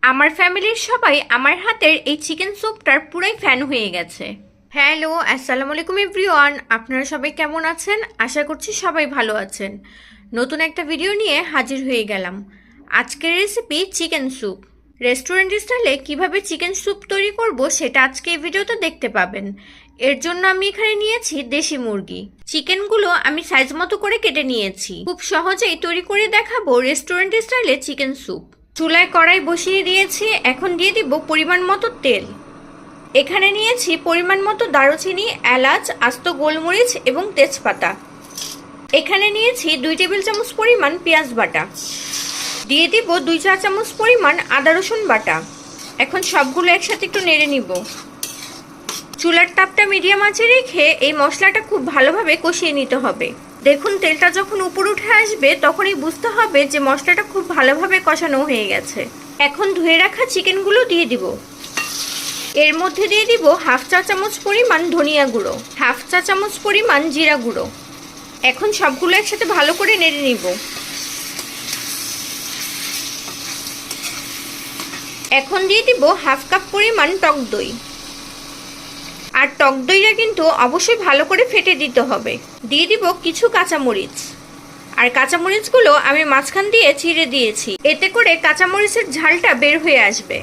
আমার ফ্যামিলির সবাই আমার হাতের এই চিকেন স্যুপটার পুরাই ফ্যান হয়ে গেছে। হ্যালো, আসসালামু আলাইকুম এভরিওয়ান। আপনারা সবাই কেমন আছেন? আশা করছি সবাই ভালো আছেন। নতুন একটা ভিডিও নিয়ে হাজির হয়ে গেলাম। আজকের রেসিপি চিকেন স্যুপ। রেস্টুরেন্ট স্টাইলে কিভাবে চিকেন স্যুপ তৈরি করব সেটা আজকে এই ভিডিওতে দেখতে পাবেন। এর জন্য আমি এখানে নিয়েছি দেশি মুরগি। চিকেনগুলো আমি সাইজ মতো করে কেটে নিয়েছি। খুব সহজেই তৈরি করে দেখাবো রেস্টুরেন্ট স্টাইলে চিকেন স্যুপ। চুলায় কড়াই বসিয়ে দিয়েছি, এখন দিয়ে দিব পরিমাণ মতো তেল। এখানে নিয়েছি পরিমাণ মতো দারুচিনি, এলাচ, আস্ত গোলমরিচ এবং তেজপাতা। এখানে নিয়েছি 2 টেবিল চামচ পরিমাণ পেঁয়াজ বাটা। দিয়ে দিব 2 চা চামচ পরিমাণ আদা রসুন বাটা। এখন সবগুলো একসাথে একটু নেড়ে নিব। চুলার তাপটা মিডিয়াম আঁচে রেখে এই মশলাটা খুব ভালোভাবে কষিয়ে নিতে হবে। দেখুন তেলটা যখন উপর উঠে আসবে তখনই বুঝতে হবে যে মশলাটা খুব ভালোভাবে কষানো হয়ে গেছে। এখন ধুয়ে রাখা চিকেনগুলো দিয়ে দিব। এর মধ্যে দিয়ে দিব 1/2 চা চামচ পরিমাণ ধনিয়া গুঁড়ো, 1/2 চা চামচ পরিমাণ জিরা গুঁড়ো। এখন সবগুলো একসাথে ভালো করে নেড়ে নিব। এখন দিয়ে দিব 1/2 কাপ পরিমাণ টক দই। আর টক দইটা কিন্তু অবশ্যই ভালো করে ফেটে দিতে হবে। দিয়ে দিব কিছু কাঁচামরিচ। আর কাঁচামরিচগুলো আমি মাঝখান দিয়ে চিড়ে দিয়েছি, এতে করে কাঁচামরিচের ঝালটা বের হয়ে আসবে।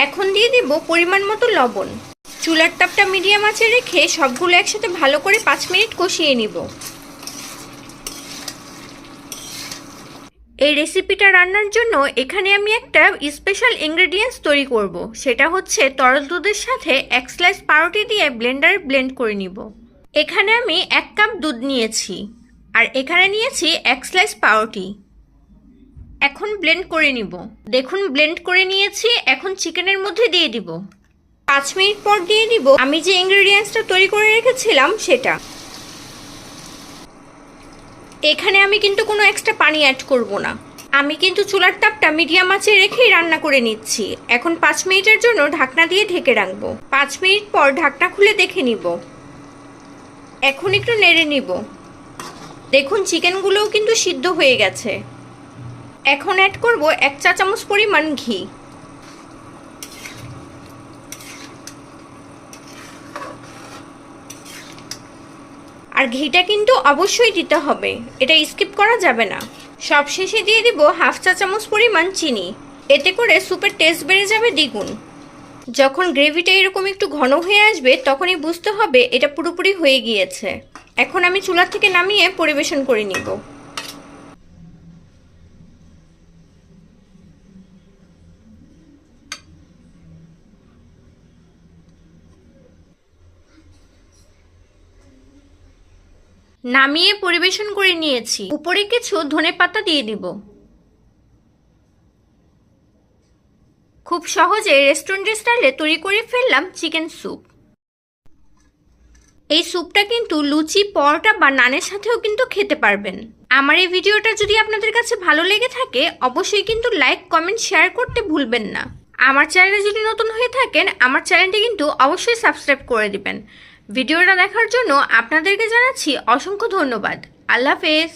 এখন দিয়ে দিব পরিমাণ মতো লবণ। চুলার তাপটা মিডিয়াম আঁচে রেখে সবগুলো একসাথে ভালো করে 5 মিনিট কষিয়ে নিব। এই রেসিপিটা রান্নার জন্য এখানে আমি একটা স্পেশাল ইনগ্রেডিয়েন্টস তৈরি করব। সেটা হচ্ছে তরল দুধের সাথে 1 স্লাইস পাউরুটি দিয়ে ব্লেন্ডারে ব্লেন্ড করে নিব। এখানে আমি 1 কাপ দুধ নিয়েছি আর এখানে নিয়েছি 1 স্লাইস পাউরুটি। এখন ব্লেন্ড করে নিব। দেখুন ব্লেন্ড করে নিয়েছি। এখন চিকেনের মধ্যে দিয়ে দিব। 5 মিনিট পর দিয়ে দিব আমি যে ইনগ্রেডিয়েন্টসটা তৈরি করে রেখেছিলাম সেটা। এখানে আমি কিন্তু কোনো এক্সট্রা পানি অ্যাড করব না। আমি কিন্তু চুলার তাপটা মিডিয়াম আঁচে রেখেই রান্না করে নিচ্ছি। এখন 5 মিনিটের জন্য ঢাকনা দিয়ে ঢেকে রাখবো। 5 মিনিট পর ঢাকনা খুলে দেখে নিব। এখন একটু নেড়ে নিব। দেখুন চিকেনগুলোও কিন্তু সিদ্ধ হয়ে গেছে। এখন অ্যাড করব 1 চা চামচ পরিমাণ ঘি। আর ঘিটা কিন্তু অবশ্যই দিতে হবে, এটা স্কিপ করা যাবে না। সবশেষে দিয়ে দিব 1/2 চা চামচ পরিমাণ চিনি। এতে করে স্যুপের টেস্ট বেড়ে যাবে দ্বিগুণ। যখন গ্রেভিটা এরকম একটু ঘন হয়ে আসবে তখনই বুঝতে হবে এটা পুরোপুরি হয়ে গিয়েছে। এখন আমি চুলা থেকে নামিয়ে পরিবেশন করে নিব। নামিয়ে পরিবেশন করে নিয়েছি। উপরে কিছু ধনেপাতা দিয়ে দিব। খুব সহজে রেস্টুরেন্ট স্টাইলে তৈরি করে ফেললাম চিকেন স্যুপ। এই স্যুপটা কিন্তু লুচি, পরোটা বা নানের সাথেও কিন্তু খেতে পারবেন। আমার এই ভিডিওটা যদি আপনাদের কাছে ভালো লেগে থাকে অবশ্যই কিন্তু লাইক, কমেন্ট, শেয়ার করতে ভুলবেন না। আমার চ্যানেলে যদি নতুন হয়ে থাকেন আমার চ্যানেলটি কিন্তু অবশ্যই সাবস্ক্রাইব করে দিবেন। ভিডিওটা দেখার জন্য আপনাদেরকে জানাচ্ছি অসংখ্য ধন্যবাদ। আল্লাহ হাফেজ।